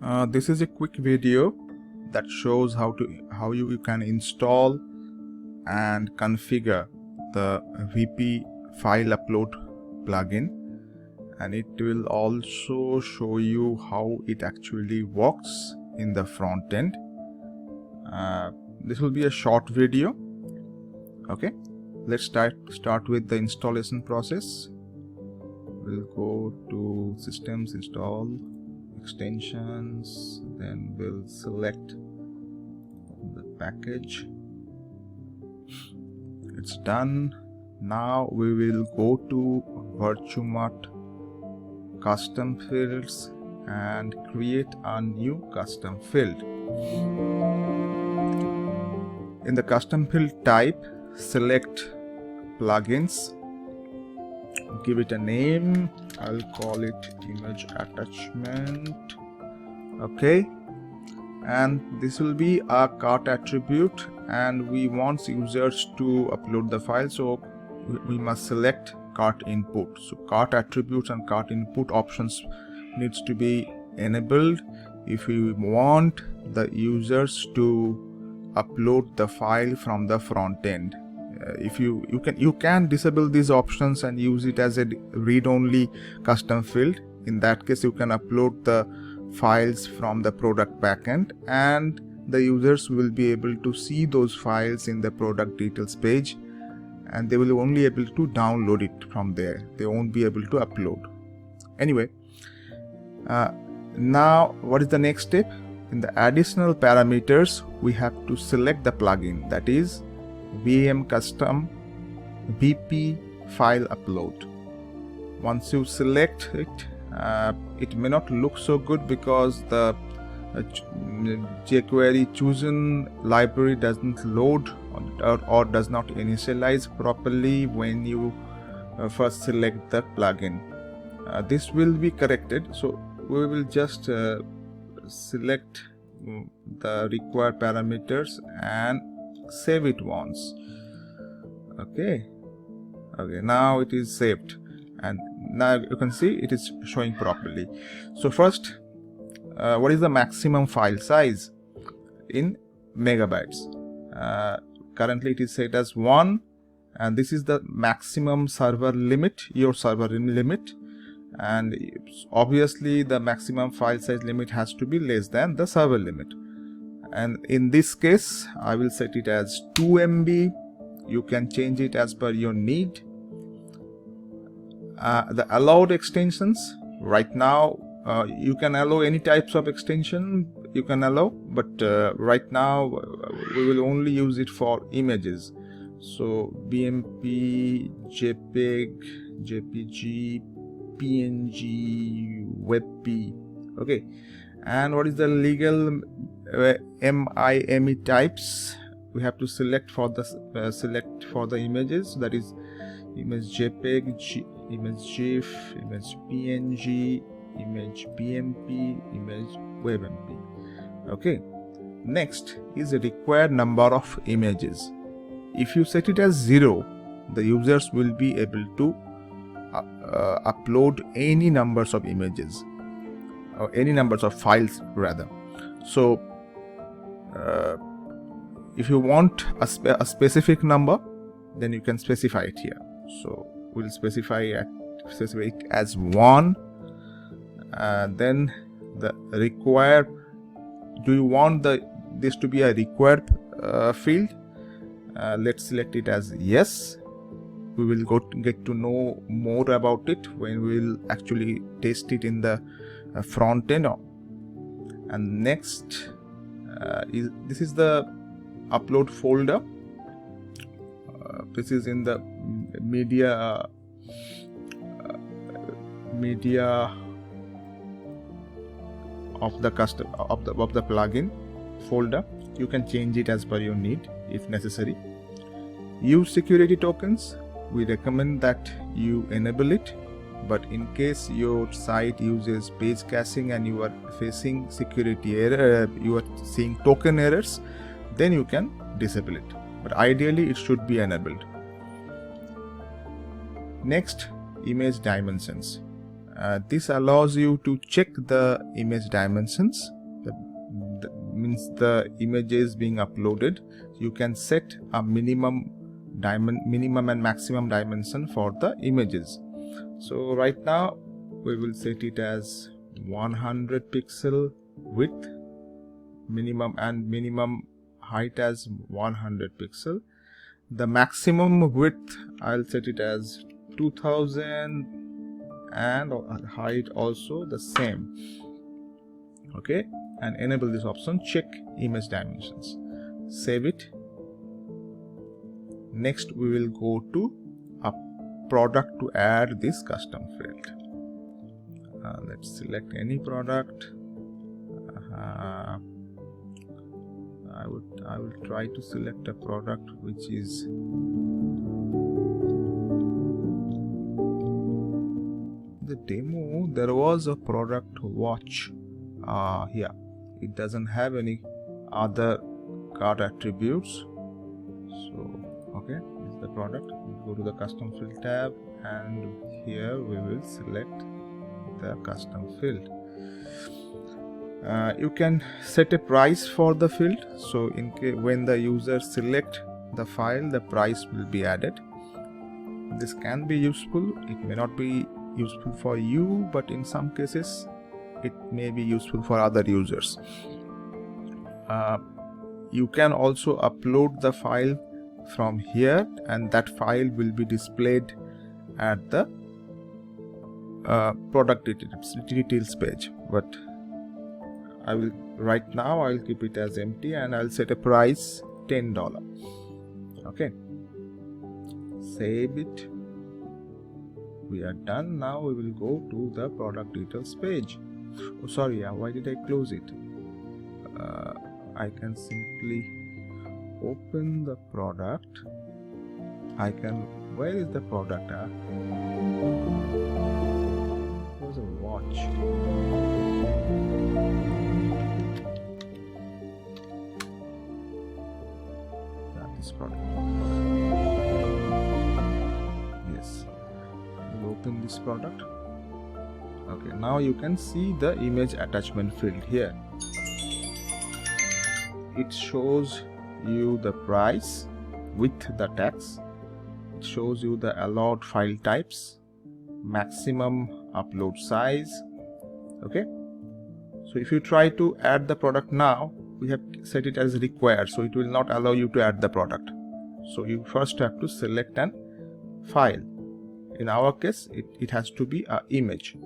This is a quick video that shows how you can install and configure the VP file upload plugin, and it will also show you how it actually works in the front end. This will be a short video. Okay, let's start with the installation process. We'll go to Systems, Install, Extensions, then we'll select the package. It's done. Now we will go to VirtueMart custom fields and create a new custom field. In the custom field type, select plugins, give it a name. I'll call it image attachment. Okay, and this will be a cart attribute, and we want users to upload the file, so we must select cart input. So cart attributes and cart input options needs to be enabled if we want the users to upload the file from the front end. If you can disable these options and use it as a read-only custom field. In that case, you can upload the files from the product backend, and the users will be able to see those files in the product details page, and they will only able to download it from there. They won't be able to upload. Anyway, now what is the next step? In the additional parameters, we have to select the plugin, that is VM custom VP file upload. Once you select it, it may not look so good because the jQuery chosen library doesn't load or does not initialize properly when you first select the plugin. This will be corrected, so we will just select the required parameters and save it once. Okay, now it is saved, and now you can see it is showing properly. So first, what is the maximum file size in megabytes? Currently it is set as 1, and this is the maximum server limit, your server limit, and obviously the maximum file size limit has to be less than the server limit. And in this case, I will set it as 2 MB. You can change it as per your need. The allowed extensions, right now you can allow any types of extension you can allow, but right now we will only use it for images. So BMP, JPEG, JPG, PNG, WebP. Okay, and what is the legal MIME types? We have to select for the images, that is image JPEG, image GIF, image PNG, image BMP, image WebMP. Okay, next is the required number of images. If you set it as 0, the users will be able to upload any numbers of images or any numbers of files rather. So if you want a specific number, then you can specify it here. So we'll specify it as 1. Then the required, do you want this to be a required field? Let's select it as yes. We will get to know more about it when we will actually test it in the front end. And next, this is the upload folder. This is in the media of the plugin folder. You can change it as per your need if necessary. Use security tokens. We recommend that you enable it, but in case your site uses page caching and you are facing security error, you are seeing token errors, then you can disable it, but ideally it should be enabled. Next, image dimensions. This allows you to check the image dimensions. That means the image is being uploaded. You can set a minimum and maximum dimension for the images. So right now we will set it as 100 pixel width, minimum height as 100 pixel. The maximum width I'll set it as 2000 and height also the same. Okay, and enable this option, check image dimensions. Save it. Next we will go to a product to add this custom field. Let's select any product. I will try to select a product which is the demo. There was a product watch here. It doesn't have any other card attributes. So okay, this is the product. We'll go to the custom field tab, and here we will select the custom field. You can set a price for the field, so in case when the user select the file, the price will be added. This can be useful. It may not be useful for you, but in some cases it may be useful for other users. You can also upload the file from here, and that file will be displayed at the product details page. But right now I'll keep it as empty, and I'll set a price $10. Okay, save it. We are done. Now we will go to the product details page. Oh sorry, why did I close it? I can simply open the product. Where is the product? It was a watch. This product. Yes, we'll open this product. Okay, now you can see the image attachment field here. It shows you the price with the tax. It shows you the allowed file types, maximum upload size. Okay, so if you try to add the product now, we have set it as required, so it will not allow you to add the product. So you first have to select an file. In our case, it has to be an image.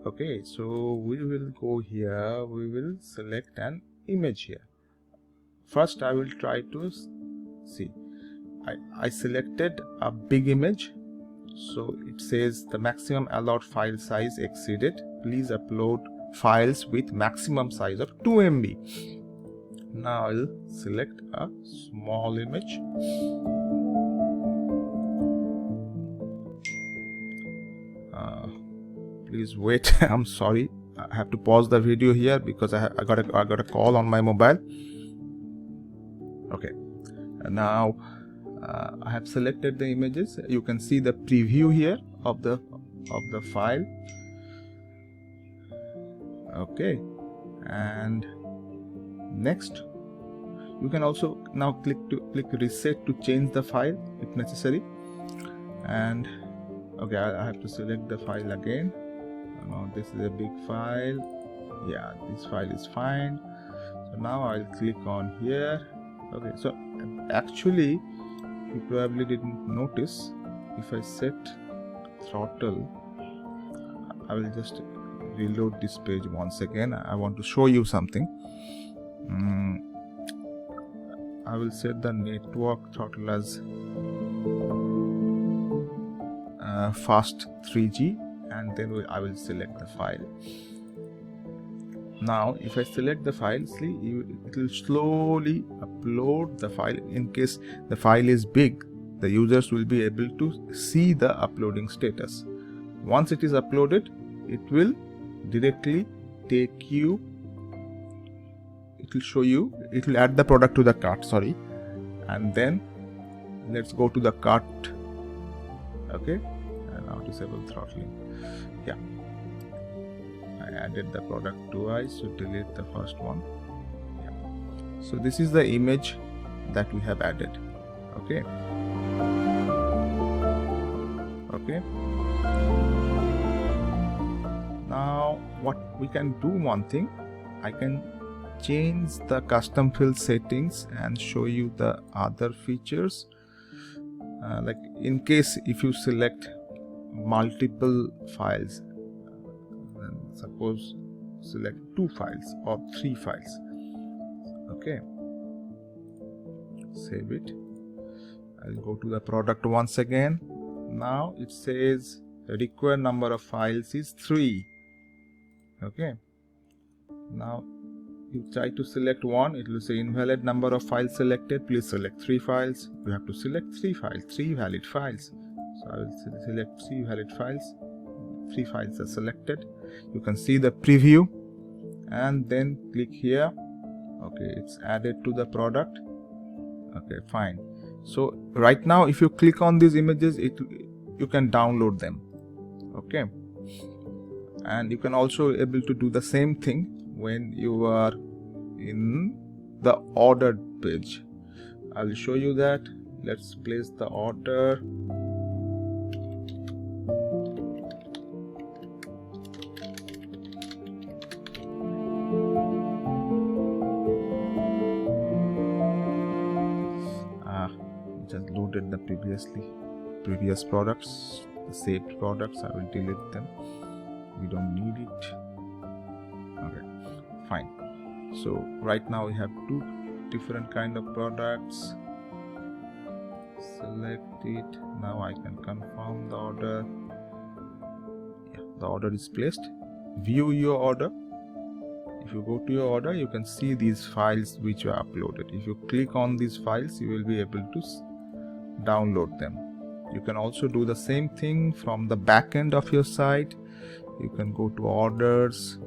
Okay, so we will go here. We will select an image here. First I will try to see. I selected a big image, so it says the maximum allowed file size exceeded. Please upload files with maximum size of 2 MB. Now I'll select a small image. Please wait. I'm sorry, I have to pause the video here because I got a call on my mobile. Okay, and now I have selected the images. You can see the preview here of the file. Okay, and next you can also now click reset to change the file if necessary. And okay, I have to select the file again. Now this is a big file. Yeah, this file is fine. So now I'll click on here. Okay, so actually you probably didn't notice, if I set throttle, I will just reload this page once again. I want to show you something. I will set the network throttle as fast 3G, and then I will select the file. Now if I select the file, see, it will slowly upload the file. In case the file is big, the users will be able to see the uploading status. Once it is uploaded, it will directly take you, it will show you, it will add the product to the cart, sorry, and then let's go to the cart. Okay, and Now disable throttling. Yeah, I added the product twice, so delete the first one. Yeah. So this is the image that we have added. Okay. Okay. Now what we can do, one thing, I can change the custom field settings and show you the other features. Like in case if you select multiple files, suppose select 2 files or 3 files. Okay, save it. I'll go to the product once again. Now it says the required number of files is 3. Okay, now you try to select one, it will say invalid number of files selected, please select 3 files. You have to select 3 files, 3 valid files. So I will select 3 valid files. 3 files are selected. You can see the preview and then click here. Okay, it's added to the product. Okay, fine. So right now if you click on these images, you can download them. Okay, and you can also able to do the same thing when you are in the ordered page. I will show you that. Let's place the order. Just loaded the previous products, the saved products. I will delete them, we don't need it. Okay, fine. So right now we have 2 different kind of products. Select it. Now I can confirm the order. Yeah, the order is placed. View your order. If you go to your order, you can see these files which are uploaded. If you click on these files, you will be able to download them. You can also do the same thing from the back end of your site. You can go to orders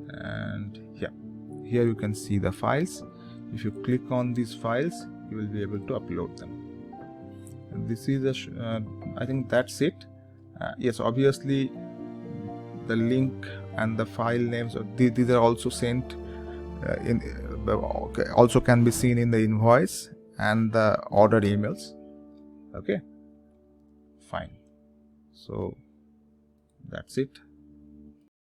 and yeah, here you can see the files. If you click on these files, you will be able to upload them. And this is I think that's it. Yes, obviously the link and the file names, these are also sent also can be seen in the invoice and the order emails. Okay, fine. So that's it.